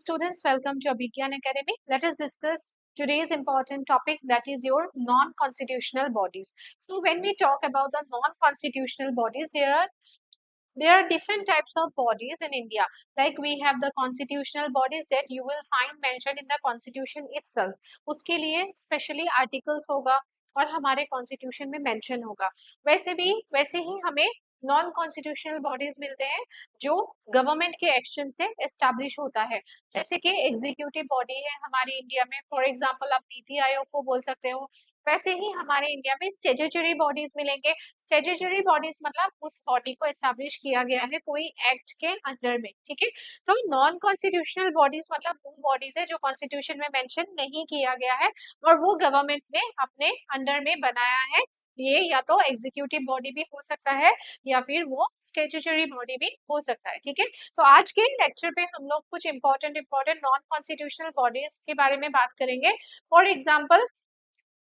students, welcome to Abhigyan Academy. Let us discuss today's important topic, that is your non-constitutional bodies. So when we talk about the non-constitutional bodies, there are different types of bodies in India. Like we have the constitutional bodies that you will find mentioned in the constitution itself. उसके लिए specially articles होगा और हमारे constitution में mention होगा. वैसे ही हमें non constitutional bodies मिलते हैं जो गवर्नमेंट के एक्शन से एस्टैब्लिश होता है. जैसे कि एग्जीक्यूटिव बॉडी है हमारे इंडिया में, फॉर एग्जांपल आप नीति आयोग को बोल सकते हो. वैसे ही हमारे इंडिया में स्टेट्यूटरी बॉडीज मिलेंगे. स्टेट्यूटरी बॉडीज मतलब उस बॉडी को एस्टैब्लिश किया गया है कोई एक्ट के अंडर में. ठीक है, तो नॉन कॉन्स्टिट्यूशनल बॉडीज मतलब वो बॉडीज है जो कॉन्स्टिट्यूशन में मेंशन नहीं किया गया है और वो गवर्नमेंट ने अपने अंडर में बनाया है. ये या तो एग्जीक्यूटिव बॉडी भी हो सकता है या फिर वो स्टेट्यूटरी बॉडी भी हो सकता है. ठीक है, तो आज के लेक्चर पे हम लोग कुछ इंपॉर्टेंट नॉन कॉन्स्टिट्यूशनल बॉडीज के बारे में बात करेंगे. फॉर एग्जाम्पल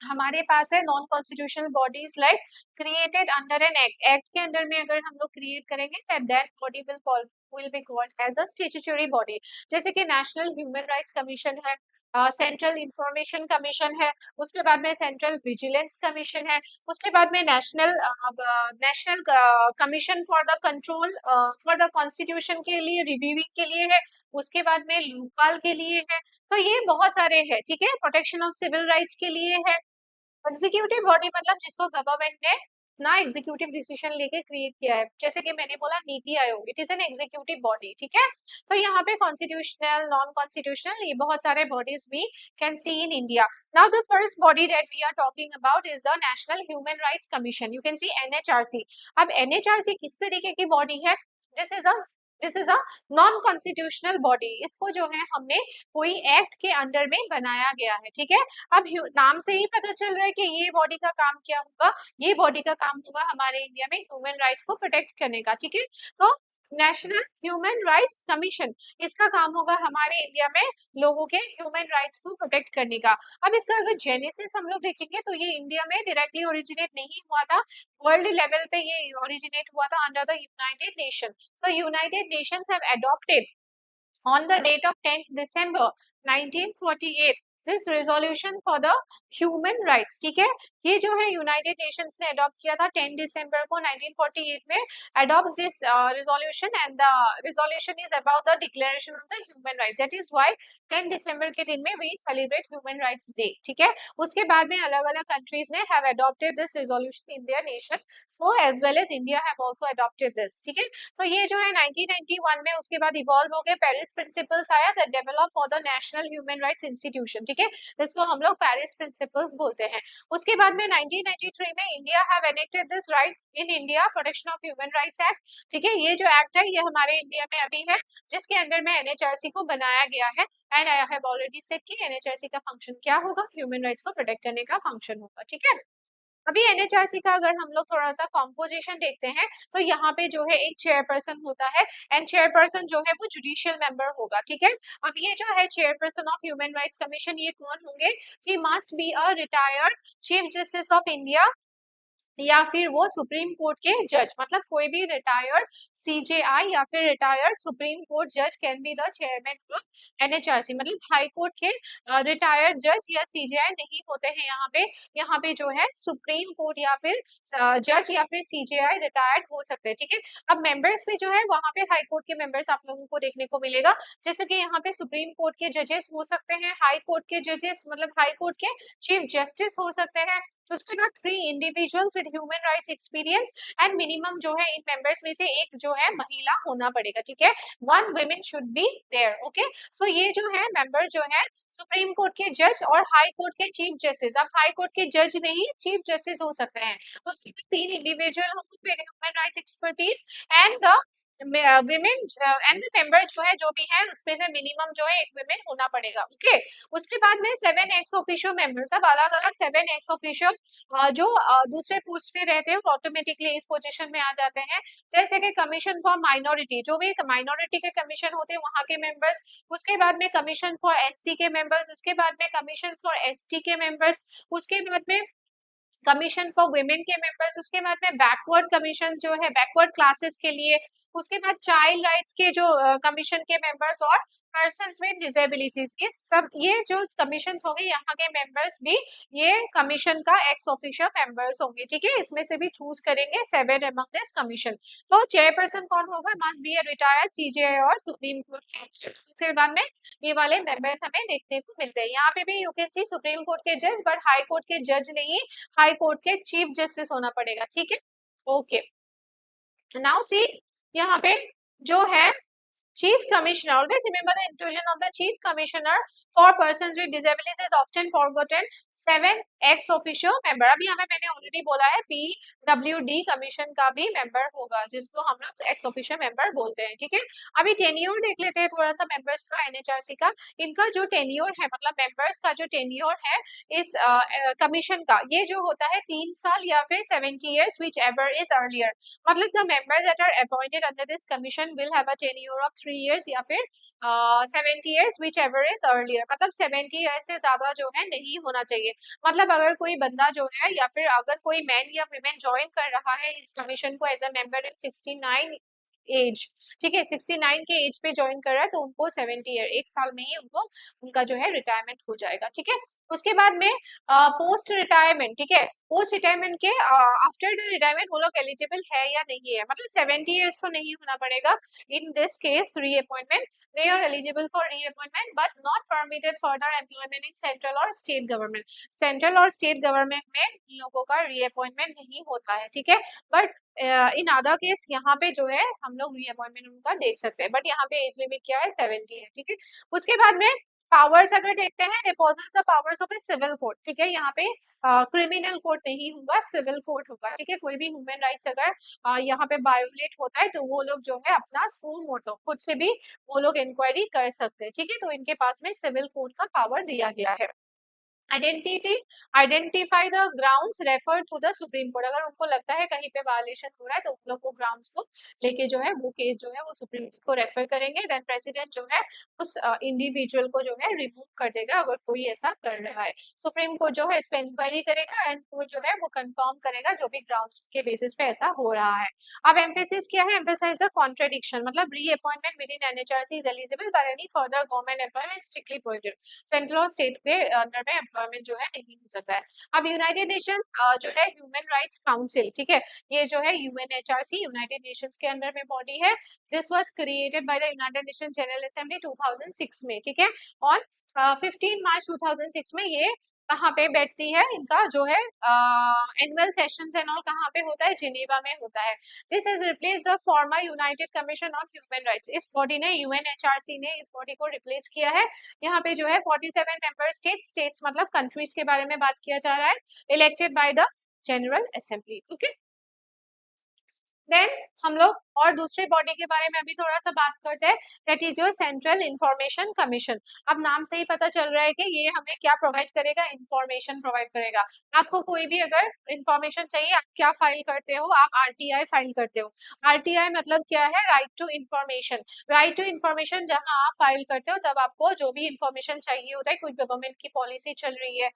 हमारे पास है non constitutional bodies like created under an act के अंडर में अगर हम लोग क्रिएट करेंगे that body will be called as a statutory body. जैसे कि नेशनल ह्यूमन राइट्स कमीशन है, सेंट्रल इंफॉर्मेशन कमीशन है, उसके बाद में सेंट्रल विजिलेंस कमीशन है, उसके बाद में national commission for the control for the constitution के लिए रिव्यूइंग के लिए है, उसके बाद में लोकपाल के लिए है. तो ये बहुत सारे हैं. ठीक है, प्रोटेक्शन ऑफ सिविल राइट्स के लिए है. एग्जीक्यूटिव बॉडी मतलब जिसको गवर्नमेंट ने ना एग्जीक्यूटिव डिसीजन लेके क्रिएट किया है. जैसे कि मैंने बोला NITI Aayog, it is an executive body. ठीक है, तो यहाँ पे कॉन्स्टिट्यूशनल नॉन कॉन्स्टिट्यूशनल ये बहुत सारे बॉडीज भी can see in India. Now the first body that we are talking about is the national human rights commission. You can see NHRC. अब एनएचआरसी किस तरीके की बॉडी है? This is a non constitutional body. इसको जो है हमने कोई एक्ट के अंडर में बनाया गया है. ठीक है, अब नाम से ही पता चल रहा है कि ये बॉडी का काम क्या होगा. ये बॉडी का काम होगा हमारे इंडिया में ह्यूमन राइट्स को प्रोटेक्ट करने का. ठीक है, तो नेशनल ह्यूमन राइट्स कमीशन, इसका काम होगा हमारे इंडिया में लोगों के ह्यूमन राइट्स को प्रोटेक्ट करने का. अब इसका अगर जेनेसिस हम लोग देखेंगे तो ये इंडिया में डायरेक्टली ओरिजिनेट नहीं हुआ था. वर्ल्ड लेवल पे ये ओरिजिनेट हुआ था under the United nation. So United Nations have adopted on the date of 10th December 1948 this resolution for the human rights. ठीक है, ये जो है यूनाइटेड नेशंस ने अडॉप्ट किया था 10 दिसंबर को 1948 में. Adopt this resolution and the resolution is about the declaration of the human rights. That is why 10 दिसंबर के दिन में we celebrate human rights day. ठीक है, उसके बाद में अलग अलग कंट्रीज ने have adopted this resolution in their nation, so as well as India have also adopted this. ठीक है, तो ये जो है 1991 में उसके बाद इवॉल्व हो गए. पेरिस प्रिंसिपल्स आया that develop for the national human rights institution. ठीक है, इसको हम लोग पेरिस प्रिंसिपल्स बोलते हैं. उसके बाद में 1993 में India have enacted this right in India protection of human rights act. ठीक है, ये जो एक्ट है ये हमारे इंडिया में अभी है जिसके अंडर में एनएचआरसी को बनाया गया है. And I have already said कि एनएचआरसी का फंक्शन क्या होगा? ह्यूमन राइट्स को प्रोटेक्ट करने का फंक्शन होगा. ठीक है, अभी एनएचआरसी का अगर हम लोग थोड़ा सा कॉम्पोजिशन देखते हैं तो यहाँ पे जो है एक चेयरपर्सन होता है एंड चेयरपर्सन जो है वो जुडिशियल मेंबर होगा. ठीक है, अब ये जो है chairperson of human rights commission ये कौन होंगे? He must be a retired chief justice of India या फिर वो सुप्रीम कोर्ट के जज. मतलब कोई भी रिटायर्ड सीजेआई या फिर रिटायर्ड सुप्रीम कोर्ट जज can be the chairman of NHRC. मतलब हाई कोर्ट के रिटायर्ड जज या सीजेआई नहीं होते हैं यहाँ पे. यहाँ पे जो है सुप्रीम कोर्ट या फिर जज या फिर सीजेआई रिटायर्ड हो सकते हैं. ठीक है, अब मेंबर्स भी जो है वहां पे हाई कोर्ट के मेंबर्स आप लोगों को देखने को मिलेगा. जैसे कि यहाँ पे सुप्रीम कोर्ट के जजेस हो सकते हैं, हाई कोर्ट के जजेस मतलब हाई कोर्ट के चीफ जस्टिस हो सकते हैं. उसके बाद 3 individuals with human rights experience and minimum जो है इन मेंबर्स में से एक जो है महिला होना पड़ेगा. ठीक है, 1 women should be there. Okay, so ये जो है मेंबर जो है सुप्रीम कोर्ट के जज और हाई कोर्ट के चीफ जस्टिस. अब हाई कोर्ट के जज नहीं चीफ जस्टिस हो सकते हैं. उसके बाद 3 इंडिविजुअल होंगे with human rights expertise and the women and the member जो है जो भी है उसमें से मिनिमम जो है एक विमेन होना पड़ेगा. ओके, उसके बाद में 7 एक्स ऑफिशियो मेंबर्स. अब अलग अलग 7 एक्स ऑफिशियो जो दूसरे पोस्ट पे रहते हैं ऑटोमेटिकली इस पोजीशन में आ जाते हैं. जैसे कि कमीशन फॉर माइनॉरिटी, जो भी माइनॉरिटी के कमीशन होते हैं वहां के मेंबर्स. उसके बाद में कमीशन फॉर एससी के मेंबर्स. उसके बाद में कमीशन फॉर एसटी के मेंबर्स. उसके बाद में कमीशन फॉर वुमेन के मेंबर्स, उसके बाद में बैकवर्ड कमीशन जो है बैकवर्ड क्लासेस के लिए, उसके बाद चाइल्ड राइट्स के जो कमीशन के मेंबर्स और पर्सन विद डिसेबिलिटीज, ये सब ये जो कमीशन होंगे यहाँ के मेंबर्स भी ये कमीशन का एक्स ऑफिशियल मेंबर्स होंगे, ठीक है। इसमें से भी चूज करेंगे 7 अमंग दिस कमीशन। तो चेयरपर्सन कौन होगा, मस्ट बी ए रिटायर्ड सीजे और सुप्रीम कोर्ट। फिर बाद में ये वाले मेंबर्स हमें देखने को मिलते हैं। यहाँ पे भी you can C supreme court के जज, बट हाई कोर्ट के जज नहीं, हाई कोर्ट के चीफ जस्टिस होना पड़ेगा, ठीक है। ओके, नाउ सी यहाँ पे जो है Chief Commissioner. Always remember the inclusion of the Chief Commissioner for persons with disabilities is often forgotten. 7 ex officio member. अभी हमें मैंने ऑलरेडी बोला है PWD कमीशन का भी मेंबर होगा, जिसको हम लोग एक्स ऑफिशियो मेंबर बोलते हैं, ठीक है। अभी टेन्योर देख लेते हैं थोड़ा सा मेंबर्स का एनएचआरसी का। इनका जो टेन्योर है, मतलब मेंबर्स का जो टेन्योर है इस कमीशन का, ये जो होता है 3 साल या फिर 70 years, which ever is earlier. मतलब the members that are appointed under this commission will have a tenure of 3 years या फिर 70 years, which ever is earlier. मतलब 70 years से ज्यादा जो है नहीं होना चाहिए। मतलब अगर कोई बंदा जो है या फिर अगर कोई मैन या वुमेन ज्वाइन कर रहा है इस कमीशन को as a member in 69 age, ठीक है, 69 के एज पे ज्वाइन कर रहा है तो उनको 70 ईयर, 1 साल में ही उनको उनका जो है रिटायरमेंट हो जाएगा, ठीक है। उसके बाद में पोस्ट रिटायरमेंट, ठीक है, पोस्ट रिटायरमेंट के आफ्टर द रिटायरमेंट वो लोग एलिजिबल है या नहीं है, मतलब 70 ईयर्स तो नहीं होना पड़ेगा in this case reappointment. They are eligible for reappointment but not permitted further employment in central और स्टेट गवर्नमेंट। सेंट्रल और स्टेट गवर्नमेंट में इन लोगों का रीअपॉइंटमेंट नहीं होता है, ठीक है। बट इन अदर केस यहाँ पे जो है हम लोग रीअपॉइंटमेंट उनका देख सकते हैं, बट यहाँ पे एज लिमिट क्या है, 70 है, ठीक है। उसके बाद में पावर्स अगर देखते हैं, they possess the powers of a civil court, ठीक है। यहाँ पे क्रिमिनल कोर्ट नहीं होगा, सिविल कोर्ट होगा, ठीक है। कोई भी ह्यूमन राइट्स अगर यहाँ पे वायोलेट होता है तो वो लोग जो है अपना सो मोटो खुद से भी वो लोग इंक्वायरी कर सकते हैं, ठीक है। तो इनके पास में सिविल कोर्ट का पावर दिया गया है। Identify the grounds refer to the supreme court. अगर उनको लगता है कहीं पे वायलेशन हो रहा है तो उन लोग को ग्राउंड्स को लेके जो है वो केस जो है वो सुप्रीम कोर्ट को रेफर करेंगे। देन प्रेसिडेंट जो है उस इंडिविजुअल को जो है रिमूव कर देगा अगर कोई ऐसा कर रहा है। सुप्रीम कोर्ट जो है इस पे इंक्वायरी करेगा एंड कोर्ट जो है वो कंफर्म करेगा जो भी ग्राउंड्स के बेसिस पे ऐसा हो रहा है। अब एम्फेसिस क्या है, एम्फेसाइज द कॉन्ट्रडिक्शन, मतलब reappointment with in NHRC is eligible but any further government employment strictly prohibited. Central और स्टेट के अंडर में एम्प्लॉयमेंट जो है नहीं हो सकता है। अब यूनाइटेड नेशन जो है ह्यूमन राइट्स काउंसिल, ठीक है, ये जो है यूएनएचआरसी यूनाइटेड नेशंस के अंडर में बॉडी है। This was created by the United nation general assembly 2006 में, ठीक है। और 15 मार्च 2006 में ये कहाँ पे बैठती है, इनका जो है एनुअल सेशंस एंड ऑल कहाँ पे होता है, जिनेवा में होता है। This has replace the former United commission on human rights. इस बॉडी ने यूएनएचआरसी ने इस बॉडी को रिप्लेस किया है। यहाँ पे जो है 47 मेंबर स्टेट्स मतलब कंट्रीज के बारे में बात किया जा रहा है, elected by the general assembly, okay. Then हम लोग और दूसरे बॉडी के बारे में अभी थोड़ा सा बात करते हैं, that is your central information commission. अब नाम से ही पता चल रहा है कि ये हमें क्या प्रोवाइड करेगा, इंफॉर्मेशन प्रोवाइड करेगा। आपको कोई भी अगर इंफॉर्मेशन चाहिए आप क्या फाइल करते हो, आप आरटीआई फाइल करते हो। आरटीआई मतलब क्या है, right to information. Right to information जहां आप फाइल करते हो तब आपको जो भी इंफॉर्मेशन चाहिए होता है, कोई गवर्नमेंट की पॉलिसी चल रही है,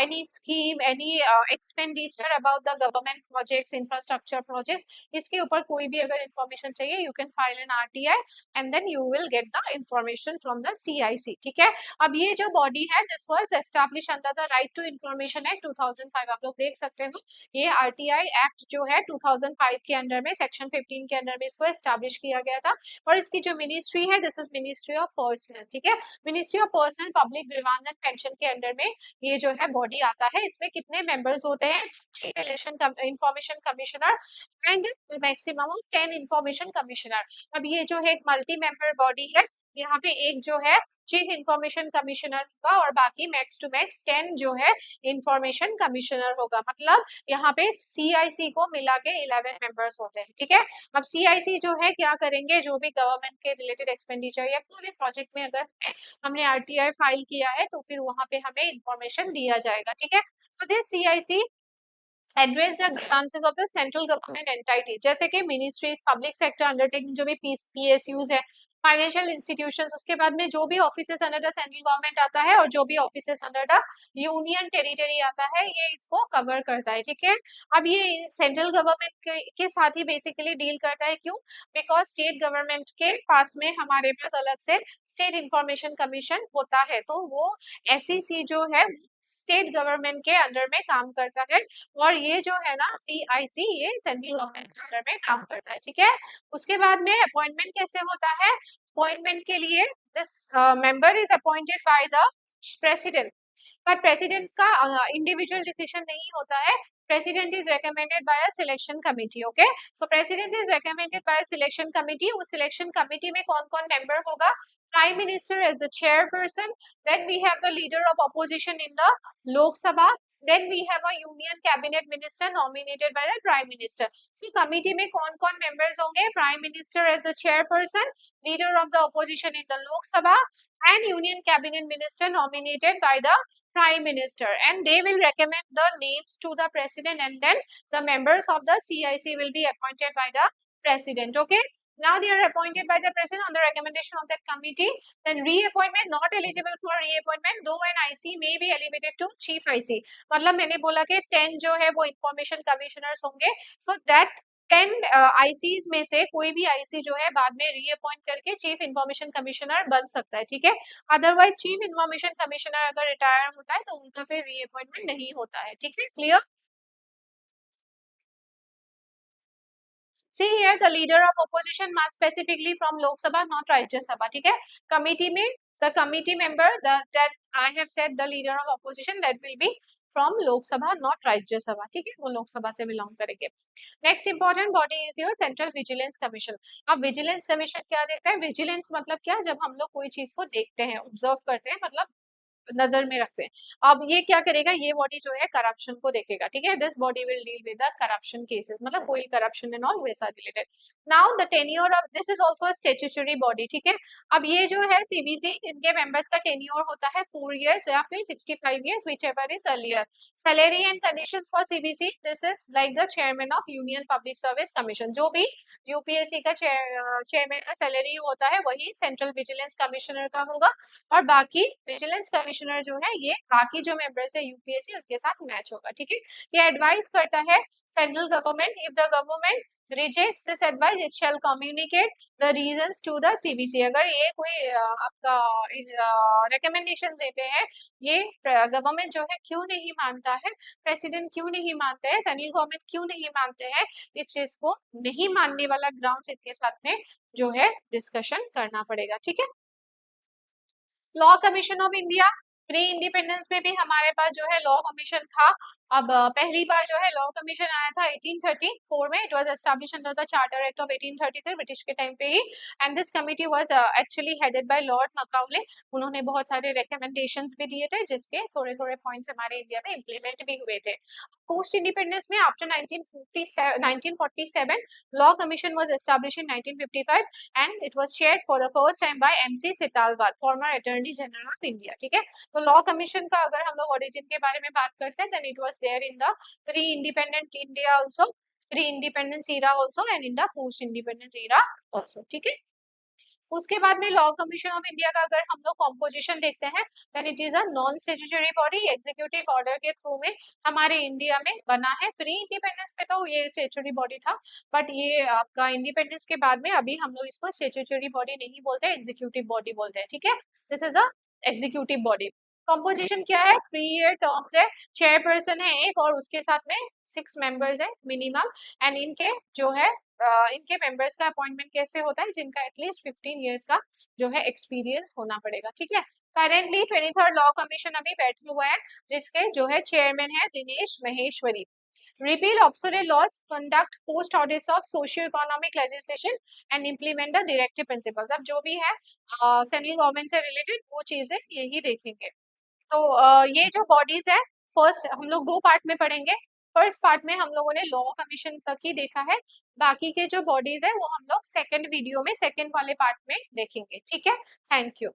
any scheme, any expenditure about the government projects, infrastructure projects, इसके ऊपर कोई भी अगर इंफॉर्मेशन चाहिए you can file an RTI and then you will get the information from the CIC, ठीक है। अब ये जो बॉडी है this was establish under the right to information act 2005। आप लोग देख सकते हो ये आरटीआई एक्ट जो है 2005 के अंडर में सेक्शन 15 के अंडर में इसको एस्टैब्लिश किया गया था। और इसकी जो मिनिस्ट्री है this is ministry of personal, ठीक है। Ministry of personnel public grievance and pension के अंडर में ये जो है बॉडी आता है। इसमें कितने मेंबर्स होते हैं, election information commissioner and maximum 10 information commissioner. अब ये जो है एक मल्टी मेंबर बॉडी है, यहाँ पे एक जो है चीफ इंफॉर्मेशन कमिश्नर होगा और बाकी मैक्स टू मैक्स 10 जो है इंफॉर्मेशन कमिश्नर होगा। मतलब यहाँ पे सीआईसी को मिला के 11 मेंबर्स होते हैं, ठीक है। अब सीआईसी जो है क्या करेंगे, जो भी गवर्नमेंट के रिलेटेड एक्सपेंडिचर या कोई भी प्रोजेक्ट में अगर हमने आरटीआई फाइल किया है तो फिर वहां पे हमें इंफॉर्मेशन दिया जाएगा, ठीक है। So this CIC address the grievances of the central government entity, जैसे कि मिनिस्ट्रीज, पब्लिक सेक्टर अंडरटेकिंग जो भी पीएसयूज है, फाइनेंशियल इंस्टीट्यूशंस, उसके बाद में जो भी offices under the central government आता है और जो भी offices under the union territory आता है, ये इसको कवर करता है। ठीक है, अब ये सेंट्रल गवर्नमेंट के साथ ही बेसिकली डील करता है। क्यों? बिकॉज स्टेट गवर्नमेंट के पास में हमारे पास अलग से स्टेट इंफॉर्मेशन कमीशन होता है, तो वो एसईसी जो है स्टेट गवर्नमेंट के अंडर में काम करता है, और ये जो है ना सीआईसी, ये सेंट्रल गवर्नमेंट के अंडर में काम करता है। ठीक है, उसके बाद में अपॉइंटमेंट कैसे होता है? अपॉइंटमेंट के लिए this member is appointed by the president, पर प्रेसिडेंट का इंडिविजुअल डिसीजन नहीं होता है। President is recommended by a selection committee. Okay, so president is recommended by selection committee. उस सिलेक्शन कमिटी में कौन कौन मेंबर होगा? Prime minister as the chairperson, then we have the leader of opposition in the Lok Sabha, then we have a union cabinet minister nominated by the prime minister. So committee में कौन कौन members होंगे? Prime minister as the chairperson, leader of the opposition in the Lok Sabha, and union cabinet minister nominated by the prime minister, and they will recommend the names to the president, and then the members of the CIC will be appointed by the president. Okay, now they are appointed by the president on the recommendation of that committee. Then reappointment, not eligible for reappointment, though an IC may be elevated to chief IC. मतलब मैंने बोला कि 10 जो है वो information commissioners होंगे, so that 10 ICs में से कोई भी आईसी जो है बाद में रीअपॉइंट करके चीफ इंफॉर्मेशन कमिश्नर बन सकता है। ठीक है, अदरवाइज चीफ इंफॉर्मेशन कमिश्नर अगर रिटायर होता है तो उनका फिर रीअपॉइंटमेंट नहीं होता है। ठीक है, clear? See here, the leader of opposition must specifically from Lok Sabha, not Rajya Sabha. ठीक है, कमिटी में the committee member that I have said the leader of opposition that will be from Lok Sabha, not Rajya Sabha. ठीक है, वो लोक सभा से belong करेंगे। Next important body is your central vigilance commission. अब विजिलेंस कमीशन क्या देखता है? विजिलेंस मतलब क्या? जब हम लोग कोई चीज को देखते हैं, ऑब्जर्व करते हैं, मतलब नजर में रखते हैं। अब ये क्या करेगा? ये बॉडी जो है करप्शन को देखेगा। ठीक है, this body will deal with the corruption cases, मतलब कोई करप्शन एंड ऑल वैसा related. Now the tenure of this is also a statutory body. ठीक है, अब ये जो है सीबीसी, इनके मेंबर्स का टेन्योर होता है 4 इयर्स या फिर 65 years, which ever is earlier. Salary and conditions for CBC, this is like the chairman of union public service commission. जो भी यूपीएससी का चेयरमैन का सैलरी होता है वही सेंट्रल विजिलेंस कमिश्नर का होगा, और बाकी विजिलेंस कमिश्नर जो है ये बाकी जो मेंबर्स है यूपीएससी उनके साथ मैच होगा। ठीक है, ये एडवाइस करता है central government. If the government rejects this advice, it shall communicate the reasons to the CBC. अगर ये कोई आपका रिकमेंडेशन देते हैं, ये गवर्नमेंट जो है क्यों नहीं मानता है, प्रेसिडेंट क्यों नहीं मानते हैं, सेंट्रल गवर्नमेंट क्यों नहीं मानते हैं, इस चीज को नहीं मानने वाला ग्राउंड इनके साथ में जो है डिस्कशन करना पड़ेगा। ठीक है, law commission of India, pre independence में भी हमारे पास जो है लॉ कमीशन था। अब पहली बार जो है लॉ कमीशन आया था 1834 में। It was establish under the charter act of 1833, British के टाइम पे ही। And this committee was actually headed by lord Macaulay. उन्होंने बहुत सारे रिकमेंडेशंस भी दिए थे, जिसके थोड़े थोड़े पॉइंट्स हमारे इंडिया में इम्प्लीमेंट भी हुए थे। पोस्ट इंडिपेंडेंस में after 1947 law commission was establish in 1955, and it was chaired for the first time by MC Setalvad, former attorney general of India. ठीक है, तो लॉ कमीशन का अगर हम लोग ओरिजिन के बारे में बात करते हैं, then it was there in the pre independent India also, pre independence era also, and in the post independence era also. ठीक है, उसके बाद में लॉ कमीशन ऑफ इंडिया का अगर हम लोग कॉम्पोजिशन देखते हैं, then it is a non statutory body, executive order के थ्रू में हमारे इंडिया में बना है। प्री इंडिपेंडेंस में तो ये स्टैट्यूटरी बॉडी था, बट ये आपका इंडिपेंडेंस के बाद में अभी हम लोग इसको स्टैट्यूटरी बॉडी नहीं बोलते, एग्जीक्यूटिव बॉडी बोलते हैं। ठीक है, this is a executive body. Composition क्या है? 3 ईयर टर्म्स है, चेयरपर्सन है एक, और उसके साथ में 6 मेंबर्स है मिनिमम। एंड इनके जो है इनके मेंबर्स का अपॉइंटमेंट कैसे होता है? जिनका एटलीस्ट 15 इयर्स का जो है एक्सपीरियंस होना पड़ेगा। ठीक है, करेंटली 23rd लॉ कमीशन अभी बैठे हुए हैं, जिसके जो है चेयरमैन है Dinesh Maheshwari. repeal obsolete laws, conduct post audits of socio-economic legislation and implement the directive principles। अब जो भी है सेंट्रल गवर्नमेंट से रिलेटेड वो चीजें यही देखेंगे। तो ये जो बॉडीज है, फर्स्ट हम लोग 2 पार्ट में पढ़ेंगे। फर्स्ट पार्ट में हम लोगों ने लॉ कमीशन तक ही देखा है, बाकी के जो बॉडीज है वो हम लोग सेकंड वीडियो में सेकंड वाले पार्ट में देखेंगे। ठीक है, थैंक यू।